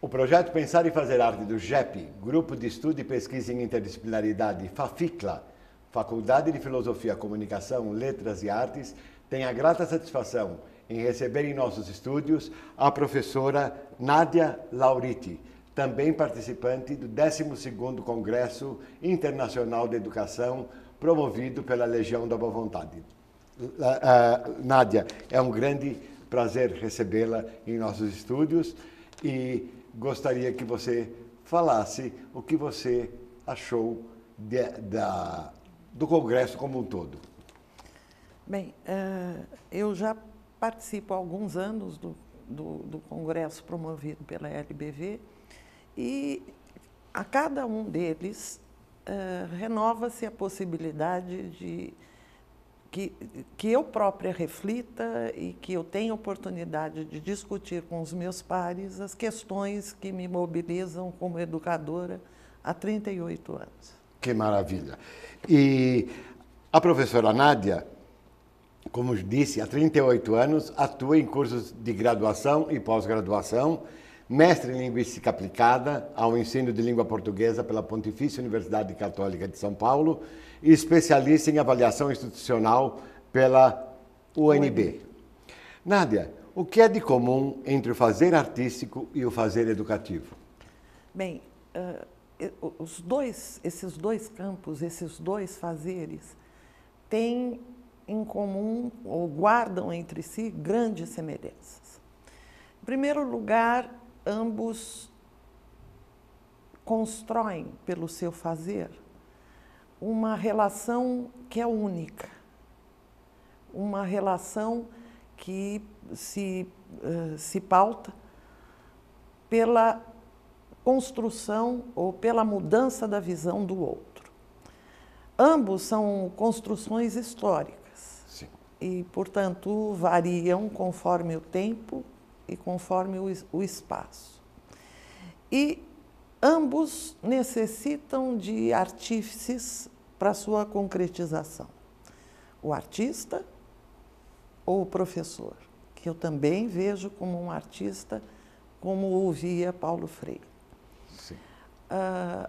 O projeto Pensar e Fazer Arte do GEP, Grupo de Estudo e Pesquisa em Interdisciplinaridade, FAFICLA, Faculdade de Filosofia, Comunicação, Letras e Artes, tem a grata satisfação em receber em nossos estúdios a professora Nádia Lauriti, também participante do 12º Congresso Internacional de Educação, promovido pela Legião da Boa Vontade. Nádia, é um grande prazer recebê-la em nossos estúdios e gostaria que você falasse o que você achou do Congresso como um todo. Bem, eu já participo há alguns anos do Congresso promovido pela LBV e a cada um deles renova-se a possibilidade de que eu própria reflita e que eu tenha oportunidade de discutir com os meus pares as questões que me mobilizam como educadora há 38 anos. Que maravilha! E a professora Nádia, como disse, há 38 anos, atua em cursos de graduação e pós-graduação, mestre em Linguística Aplicada ao Ensino de Língua Portuguesa pela Pontifícia Universidade Católica de São Paulo e especialista em Avaliação Institucional pela UNB. Nádia, o que é de comum entre o fazer artístico e o fazer educativo? Bem, esses dois campos, esses dois fazeres, têm em comum ou guardam entre si grandes semelhanças. Em primeiro lugar, ambos constroem pelo seu fazer uma relação que é única, uma relação que se pauta pela construção ou pela mudança da visão do outro. Ambos são construções históricas. Sim. E, portanto, variam conforme o tempo e conforme o espaço. E ambos necessitam de artífices para sua concretização. O artista ou o professor, que eu também vejo como um artista, como o via Paulo Freire. Sim.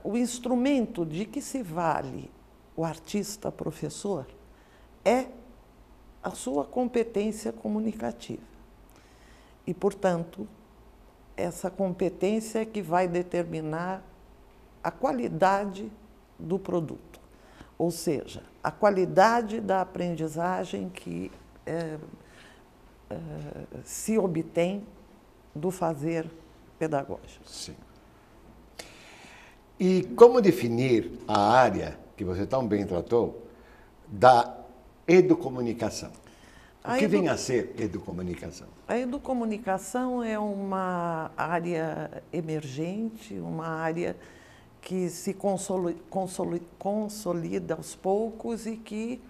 O instrumento de que se vale o artista-professor é a sua competência comunicativa. E, portanto, essa competência é que vai determinar a qualidade do produto, ou seja, a qualidade da aprendizagem que se obtém do fazer pedagógico. Sim. E como definir a área que você tão bem tratou da educomunicação? O que vem a ser educomunicação? A educomunicação é uma área emergente, uma área que se consolida aos poucos e que,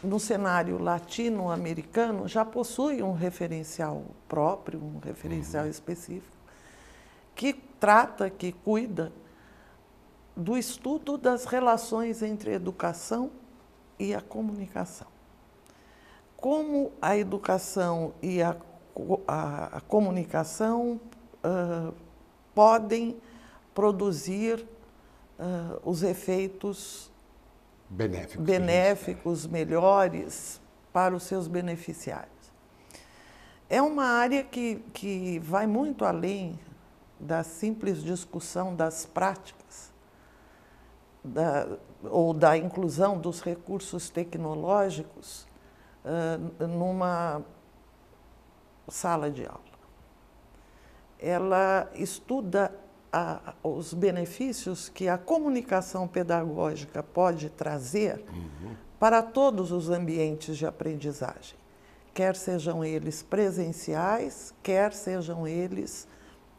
no cenário latino-americano, já possui um referencial próprio, um referencial específico, que trata, que cuida do estudo das relações entre a educação e a comunicação. Como a educação e a comunicação podem produzir os efeitos benéficos, melhores para os seus beneficiários. É uma área que vai muito além da simples discussão das práticas, ou da inclusão dos recursos tecnológicos numa sala de aula. Ela estuda os benefícios que a comunicação pedagógica pode trazer para todos os ambientes de aprendizagem, quer sejam eles presenciais, quer sejam eles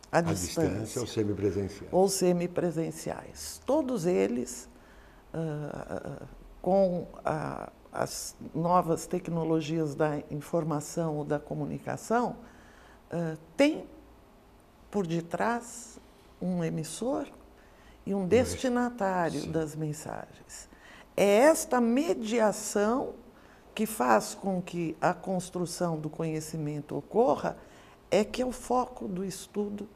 à distância ou semipresenciais. Ou semipresenciais. Todos eles, com as novas tecnologias da informação ou da comunicação, têm por detrás um emissor e um destinatário das mensagens. É esta mediação que faz com que a construção do conhecimento ocorra, é que é o foco do estudo,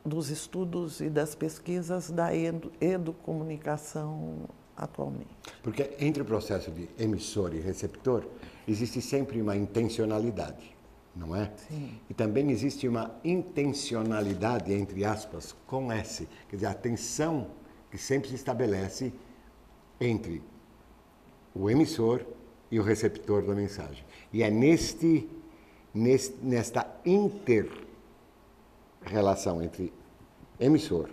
dos estudos e das pesquisas da educomunicação atualmente. Porque entre o processo de emissor e receptor, existe sempre uma intencionalidade, não é? Sim. E também existe uma intencionalidade, entre aspas, com S, quer dizer, a tensão que sempre se estabelece entre o emissor e o receptor da mensagem. E é nesta inter-relação entre emissor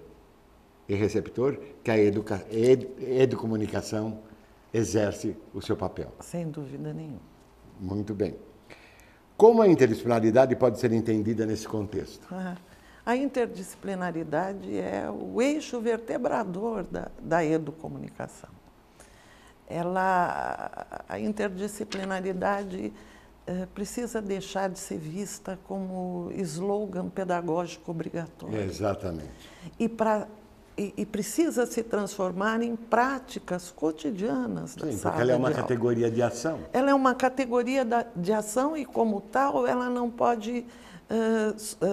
e receptor que a educomunicação exerce o seu papel. Sem dúvida nenhuma. Muito bem. Como a interdisciplinaridade pode ser entendida nesse contexto? A interdisciplinaridade é o eixo vertebrador da educomunicação. A interdisciplinaridade precisa deixar de ser vista como slogan pedagógico obrigatório. Exatamente. E precisa se transformar em práticas cotidianas da Sim, sala porque ela é uma de aula. categoria de ação. Ela é uma categoria de ação e, como tal, ela não pode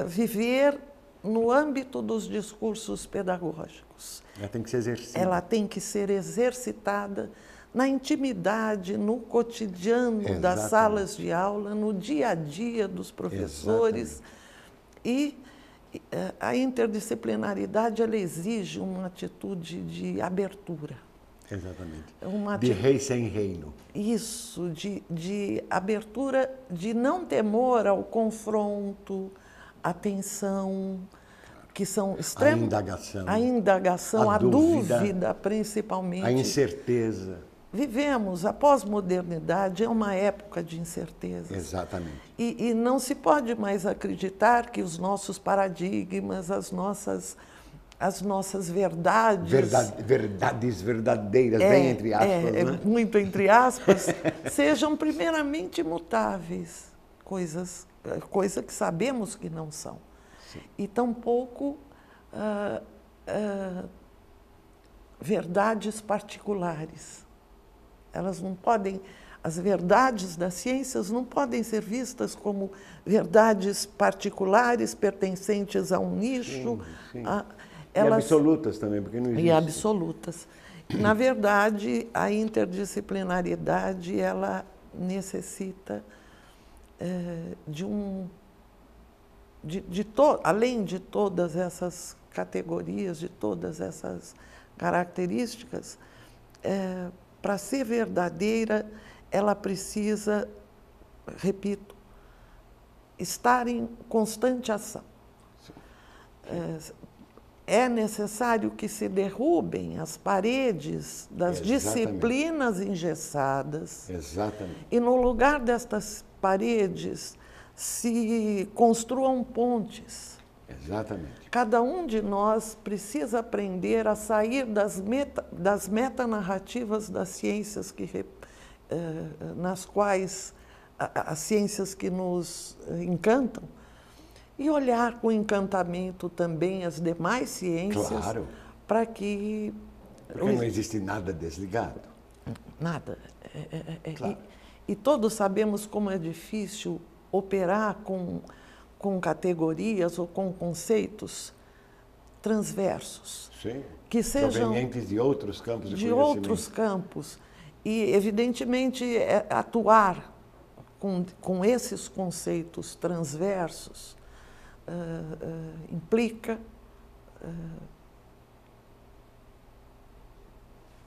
viver no âmbito dos discursos pedagógicos. Ela tem que ser exercida. Ela tem que ser exercitada na intimidade, no cotidiano das Exatamente. salas de aula, no dia a dia dos professores. E a interdisciplinaridade, ela exige uma atitude de abertura. Exatamente. Uma De rei sem reino. Isso, de abertura, de não temor ao confronto, à tensão, que são extremos. A indagação, a dúvida, principalmente. A incerteza. Vivemos, a pós-modernidade é uma época de incertezas. Exatamente. E não se pode mais acreditar que os nossos paradigmas, as nossas verdades... Verdades verdadeiras, bem entre aspas, né? Muito entre aspas, sejam primeiramente imutáveis, coisa que sabemos que não são. Sim. E tampouco verdades particulares. Elas não podem, as verdades das ciências não podem ser vistas como verdades particulares pertencentes a um nicho. Sim, sim. E absolutas também, porque não existe. E absolutas. Na verdade, a interdisciplinaridade, ela necessita além de todas essas categorias, de todas essas características, para ser verdadeira, ela precisa, repito, estar em constante ação. É necessário que se derrubem as paredes das disciplinas engessadas. Exatamente. E no lugar destas paredes se construam pontes. Exatamente. Cada um de nós precisa aprender a sair das metanarrativas das ciências nas quais as ciências que nos encantam, e olhar com encantamento também as demais ciências. Claro. Para que... Porque não existe nada desligado. Nada. Claro. E todos sabemos como é difícil operar com categorias ou com conceitos transversos. Sim. Que sejam provenientes de outros campos de conhecimento. outros campos. E, evidentemente, atuar com esses conceitos transversos implica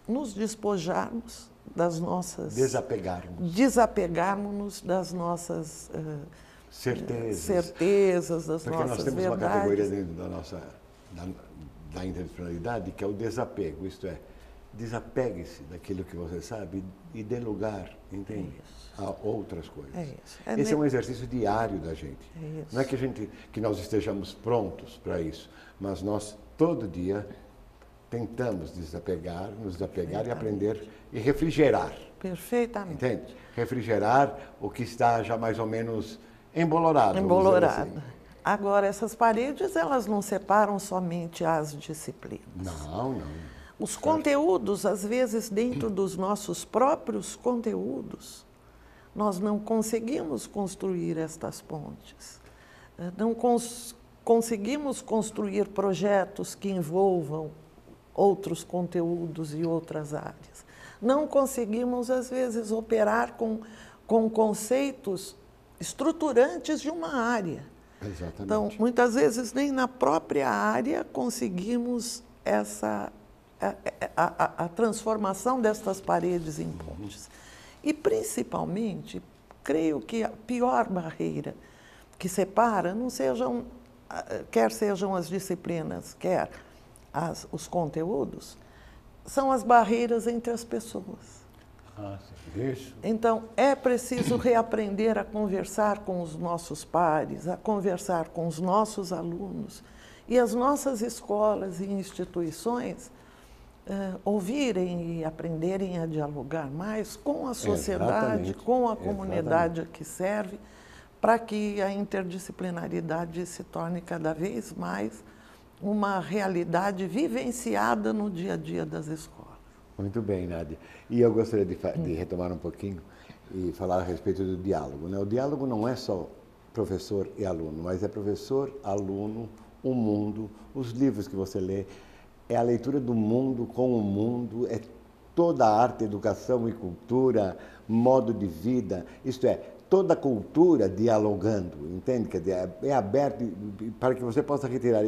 nos despojarmos das nossas... Desapegarmos-nos das nossas certezas, das porque nossas verdades. Porque nós temos uma categoria dentro da interdisciplinaridade que é o desapego, isto é, desapegue-se daquilo que você sabe e dê lugar, entende? A outras coisas. Esse é um exercício diário da gente. Não é que nós estejamos prontos para isso, mas nós todo dia tentamos nos desapegar e aprender e refrigerar. Perfeitamente. Entende? Refrigerar o que está já mais ou menos embolorado. Embolorado. Assim. Agora, essas paredes, elas não separam somente as disciplinas. Não. Os conteúdos, às vezes, dentro dos nossos próprios conteúdos, nós não conseguimos construir estas pontes. não conseguimos construir projetos que envolvam outros conteúdos e outras áreas. Não conseguimos, às vezes, operar com conceitos estruturantes de uma área. Exatamente. Então, muitas vezes, nem na própria área conseguimos a transformação destas paredes em pontes. E, principalmente, creio que a pior barreira que separa não sejam, quer sejam as disciplinas, quer os conteúdos, são as barreiras entre as pessoas. Sim. Isso. Então, é preciso reaprender a conversar com os nossos pares, a conversar com os nossos alunos e as nossas escolas e instituições ouvirem e aprenderem a dialogar mais com a sociedade, Exatamente. com a comunidade a que serve, para que a interdisciplinaridade se torne cada vez mais uma realidade vivenciada no dia a dia das escolas. Muito bem, Nádia. E eu gostaria de retomar um pouquinho e falar a respeito do diálogo, né? O diálogo não é só professor e aluno, mas é professor, aluno, o mundo, os livros que você lê, é a leitura do mundo com o mundo, é toda a arte, educação e cultura, modo de vida, isto é, toda a cultura dialogando, entende? Quer dizer, é aberto para que você possa retirar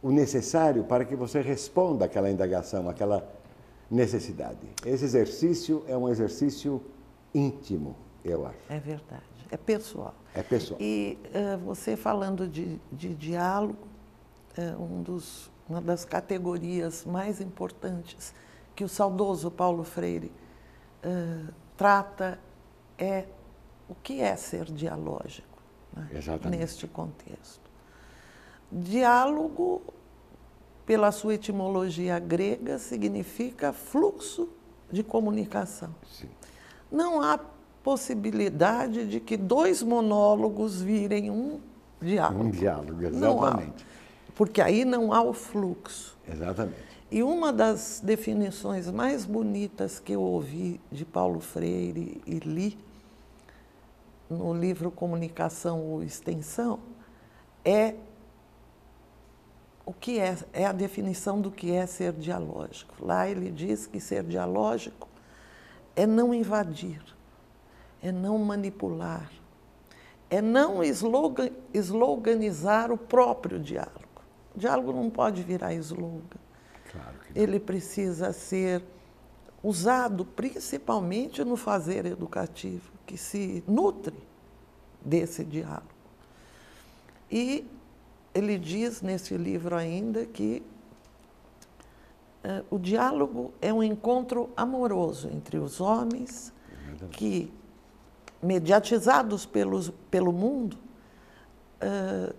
o necessário para que você responda àquela indagação, àquela necessidade. Esse exercício é um exercício íntimo, eu acho. É verdade, é pessoal. É pessoal. E você falando de diálogo, uma das categorias mais importantes que o saudoso Paulo Freire trata é o que é ser dialógico, né? Exatamente. Neste contexto. Diálogo, pela sua etimologia grega, significa fluxo de comunicação. Sim. Não há possibilidade de que dois monólogos virem um diálogo. Um diálogo, exatamente. Não há, porque aí não há o fluxo. Exatamente. E uma das definições mais bonitas que eu ouvi de Paulo Freire e li no livro Comunicação ou Extensão é a definição do que é ser dialógico. Lá ele diz que ser dialógico é não invadir, é não manipular, é não sloganizar o próprio diálogo. O diálogo não pode virar slogan. Claro que não. Ele precisa ser usado principalmente no fazer educativo, que se nutre desse diálogo. E ele diz nesse livro ainda que o diálogo é um encontro amoroso entre os homens que, mediatizados pelo mundo,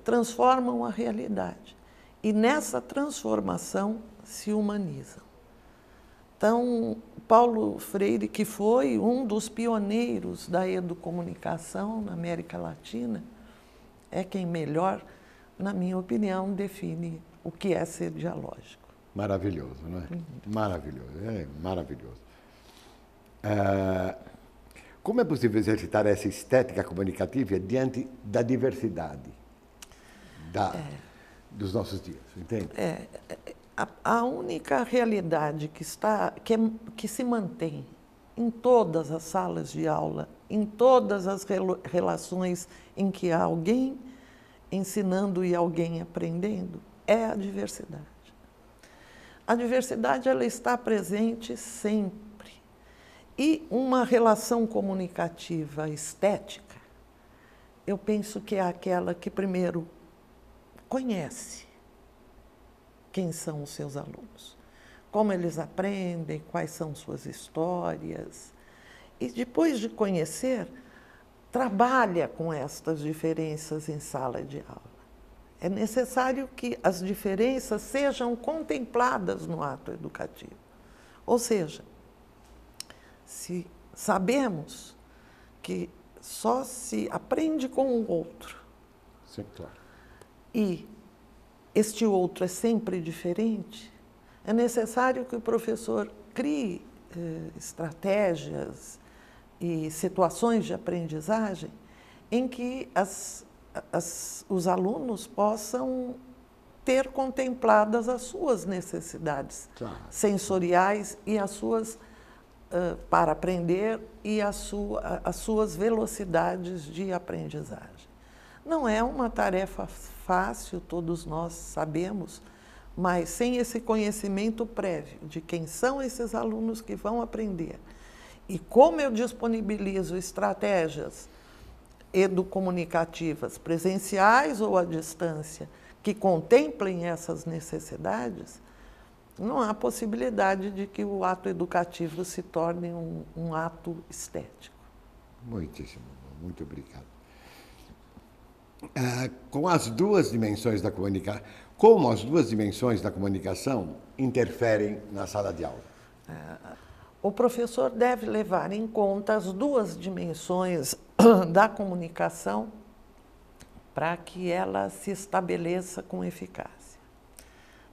transformam a realidade. E nessa transformação se humanizam. Então, Paulo Freire, que foi um dos pioneiros da educomunicação na América Latina, é quem melhor, na minha opinião, define o que é ser dialógico. Maravilhoso, não é? Maravilhoso, é maravilhoso. Como é possível exercitar essa estética comunicativa diante da diversidade dos nossos dias, entende? A única realidade que se mantém em todas as salas de aula, em todas as relações em que há alguém ensinando e alguém aprendendo, é a diversidade. A diversidade, ela está presente sempre. E uma relação comunicativa estética, eu penso que é aquela que primeiro conhece quem são os seus alunos, como eles aprendem, quais são suas histórias. E depois de conhecer, trabalha com estas diferenças em sala de aula. É necessário que as diferenças sejam contempladas no ato educativo. Ou seja, se sabemos que só se aprende com o outro, Sim, claro. E este outro é sempre diferente, é necessário que o professor crie estratégias e situações de aprendizagem em que os alunos possam ter contempladas as suas necessidades sensoriais e as suas para aprender e as suas velocidades de aprendizagem. Não é uma tarefa fácil, todos nós sabemos, mas sem esse conhecimento prévio de quem são esses alunos que vão aprender e como eu disponibilizo estratégias educomunicativas, presenciais ou à distância, que contemplem essas necessidades, não há possibilidade de que o ato educativo se torne um ato estético. Muitíssimo bom, muito obrigado. Com as duas dimensões da comunicação, como as duas dimensões da comunicação interferem na sala de aula? O professor deve levar em conta as duas dimensões da comunicação para que ela se estabeleça com eficácia.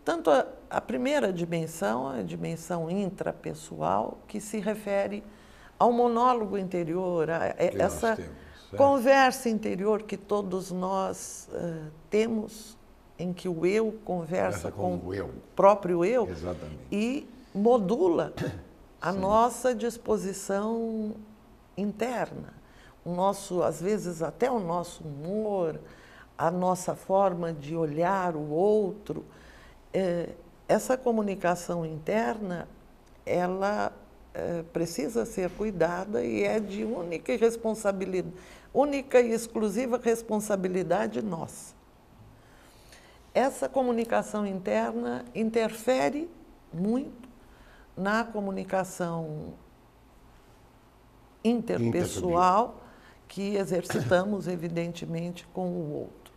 Tanto a primeira dimensão, a dimensão intrapessoal, que se refere ao monólogo interior, a essa conversa interior que todos nós temos, em que o eu conversa com o próprio eu. Exatamente. E modula a nossa disposição interna, o nosso, às vezes até o nosso humor, a nossa forma de olhar o outro. Essa comunicação interna, ela precisa ser cuidada e é de única e exclusiva responsabilidade nossa. Essa comunicação interna interfere muito na comunicação interpessoal que exercitamos, evidentemente, com o outro.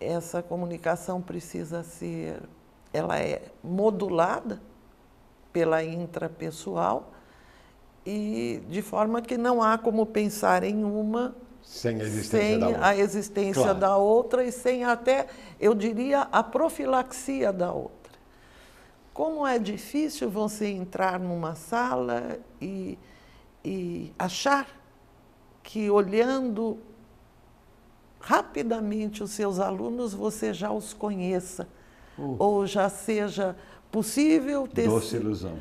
Essa comunicação precisa ser, ela é modulada pela intrapessoal e de forma que não há como pensar em uma sem a existência da outra e sem até, eu diria, a profilaxia da outra. Como é difícil você entrar numa sala e achar que olhando rapidamente os seus alunos você já os conheça, ou já seja possível doce ilusão.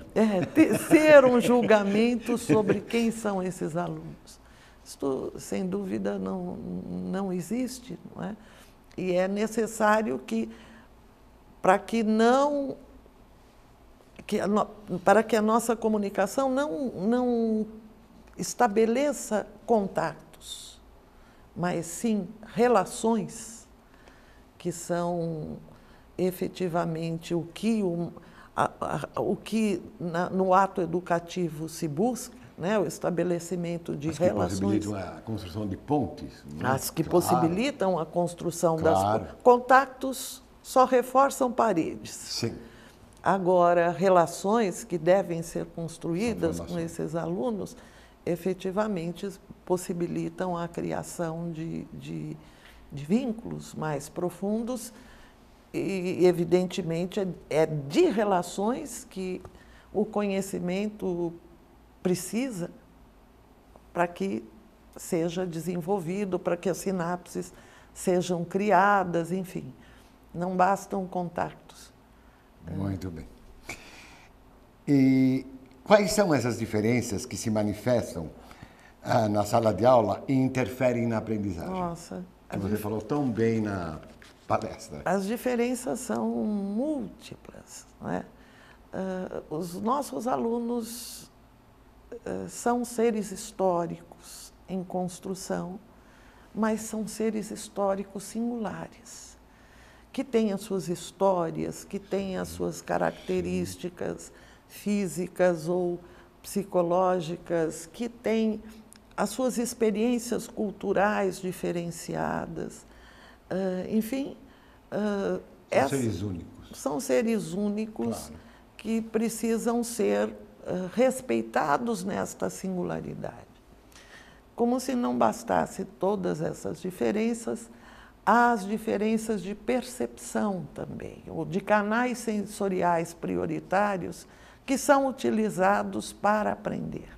Ter um julgamento sobre quem são esses alunos. Isto, sem dúvida, não existe, não é? E é necessário que, para que a nossa comunicação não estabeleça contatos, mas sim relações, que são efetivamente o que no ato educativo se busca, né? O estabelecimento de relações. Que possibilitam a construção de pontes. Né? As que possibilitam a construção das... Contatos só reforçam paredes. Sim. Agora, relações que devem ser construídas com esses alunos, efetivamente possibilitam a criação de vínculos mais profundos e, evidentemente, é de relações que o conhecimento precisa para que seja desenvolvido, para que as sinapses sejam criadas, enfim. Não bastam contactos. Muito bem. E quais são essas diferenças que se manifestam na sala de aula e interferem na aprendizagem? Nossa. Que você falou tão bem na palestra. As diferenças são múltiplas, não é? Os nossos alunos são seres históricos em construção, mas são seres históricos singulares, que têm as suas histórias, que têm as suas características físicas ou psicológicas, que têm as suas experiências culturais diferenciadas. Enfim, são seres únicos. São seres únicos, claro, que precisam ser respeitados nesta singularidade. Como se não bastasse todas essas diferenças, há as diferenças de percepção também, ou de canais sensoriais prioritários que são utilizados para aprender.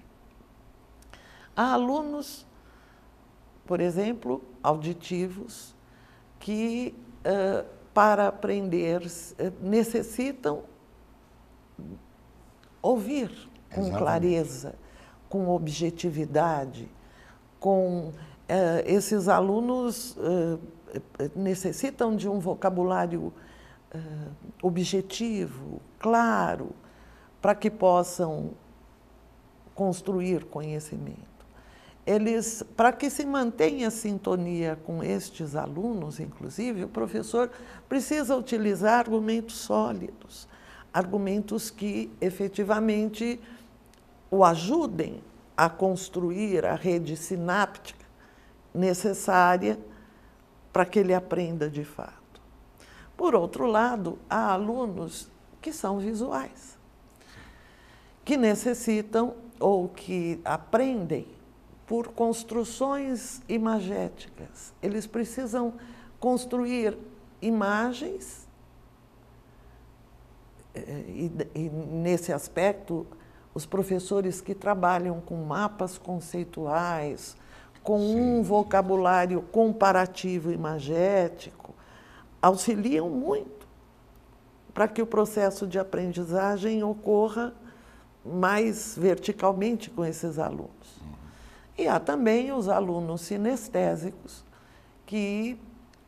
Há alunos por exemplo, auditivos, que para aprender necessitam ouvir com clareza, com objetividade, esses alunos necessitam de um vocabulário objetivo, claro, para que possam construir conhecimento. Para que se mantenha sintonia com estes alunos, inclusive, o professor precisa utilizar argumentos sólidos, argumentos que efetivamente o ajudem a construir a rede sináptica necessária para que ele aprenda de fato. Por outro lado, há alunos que são visuais, que necessitam ou que aprendem por construções imagéticas. Eles precisam construir imagens e nesse aspecto, os professores que trabalham com mapas conceituais, com um vocabulário comparativo imagético, auxiliam muito para que o processo de aprendizagem ocorra mais verticalmente com esses alunos. E há também os alunos sinestésicos que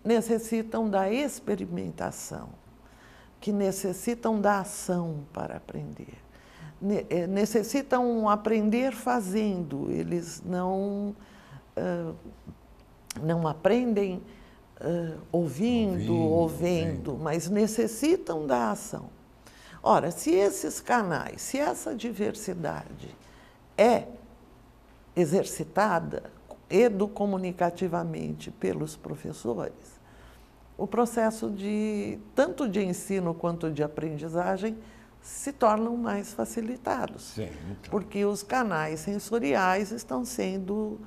necessitam da experimentação, que necessitam da ação para aprender. Necessitam aprender fazendo, eles não aprendem ouvindo ou vendo, mas necessitam da ação. Ora, se esses canais, se essa diversidade é exercitada educomunicativamente pelos professores, o processo tanto de ensino quanto de aprendizagem se tornam mais facilitados. Sim, então. Porque os canais sensoriais estão sendo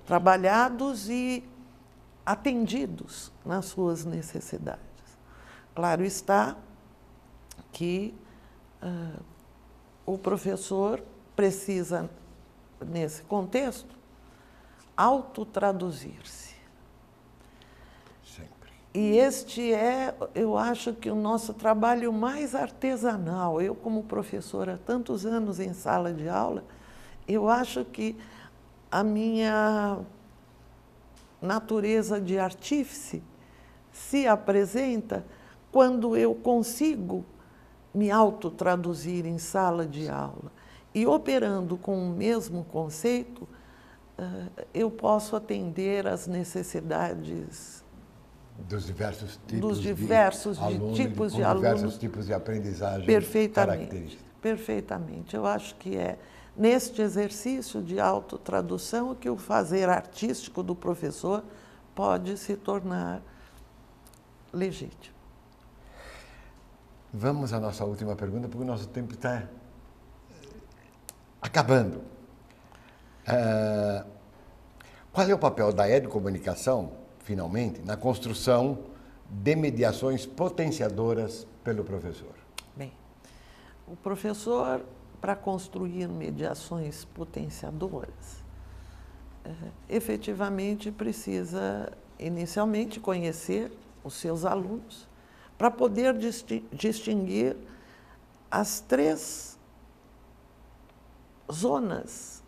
trabalhados e atendidos nas suas necessidades. Claro está que o professor precisa, nesse contexto, autotraduzir-se. Sempre. E este eu acho que o nosso trabalho mais artesanal. Eu, como professora há tantos anos em sala de aula, eu acho que a minha natureza de artífice se apresenta quando eu consigo me autotraduzir em sala de aula. E operando com o mesmo conceito, eu posso atender às necessidades dos diversos tipos de alunos, diversos tipos de aprendizagem perfeitamente, perfeitamente. Eu acho que é neste exercício de autotradução que o fazer artístico do professor pode se tornar legítimo. Vamos à nossa última pergunta, porque o nosso tempo está acabando. Qual é o papel da educomunicação, finalmente, na construção de mediações potenciadoras pelo professor? Bem, o professor, para construir mediações potenciadoras, efetivamente precisa, inicialmente, conhecer os seus alunos, para poder distinguir as 3 zonas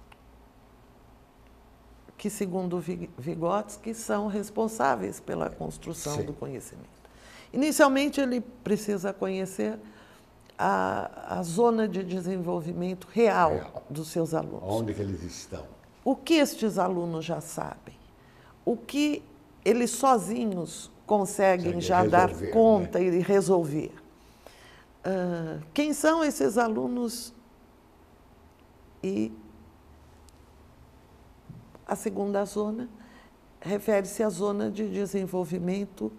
que, segundo Vygotsky, são responsáveis pela construção do conhecimento. Inicialmente, ele precisa conhecer a zona de desenvolvimento real dos seus alunos. Onde que eles estão? O que estes alunos já sabem? O que eles sozinhos conseguem já dar conta, né, e resolver? Quem são esses alunos? E a segunda zona refere-se à zona de desenvolvimento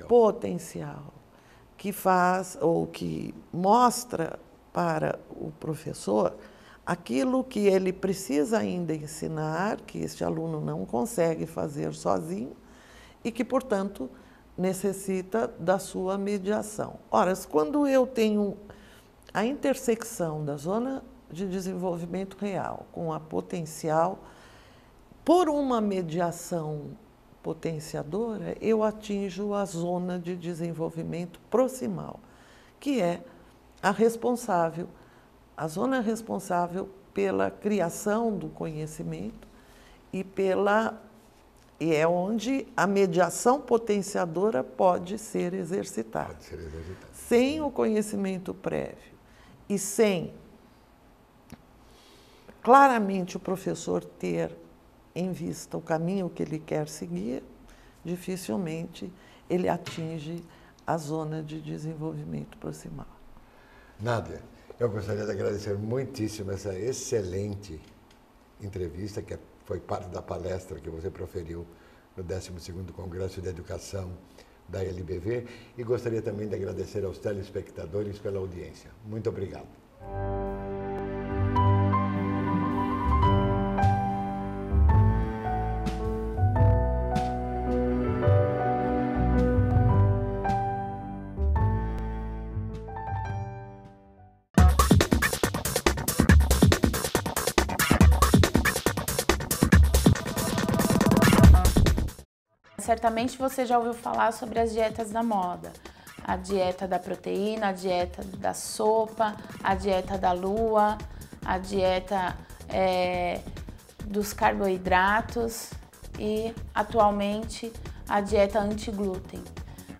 potencial, que faz ou que mostra para o professor aquilo que ele precisa ainda ensinar, que este aluno não consegue fazer sozinho e que, portanto, necessita da sua mediação. Ora, quando eu tenho a intersecção da zona de desenvolvimento real com a potencial, por uma mediação potenciadora, eu atinjo a zona de desenvolvimento proximal, que é a zona responsável pela criação do conhecimento e é onde a mediação potenciadora pode ser exercitada. Pode ser exercitada. Sem o conhecimento prévio e sem claramente o professor ter em vista o caminho que ele quer seguir, dificilmente ele atinge a zona de desenvolvimento proximal. Nádia, eu gostaria de agradecer muitíssimo essa excelente entrevista, que foi parte da palestra que você proferiu no 12º Congresso de Educação da LBV, e gostaria também de agradecer aos telespectadores pela audiência. Muito obrigado. Certamente você já ouviu falar sobre as dietas da moda. A dieta da proteína, a dieta da sopa, a dieta da lua, a dieta dos carboidratos e, atualmente, a dieta anti-glúten.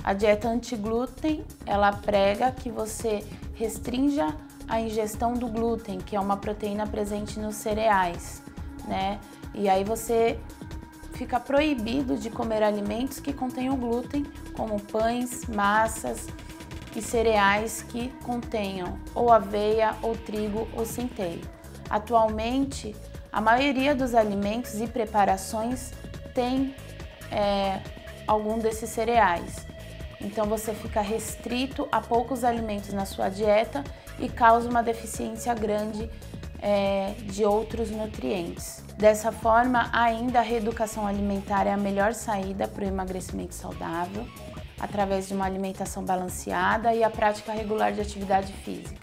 A dieta anti-glúten, ela prega que você restrinja a ingestão do glúten, que é uma proteína presente nos cereais, né? E aí você fica proibido de comer alimentos que contenham glúten, como pães, massas e cereais que contenham ou aveia, ou trigo, ou centeio. Atualmente, a maioria dos alimentos e preparações tem algum desses cereais. Então você fica restrito a poucos alimentos na sua dieta e causa uma deficiência grande de outros nutrientes. Dessa forma, ainda a reeducação alimentar é a melhor saída para o emagrecimento saudável, através de uma alimentação balanceada e a prática regular de atividade física.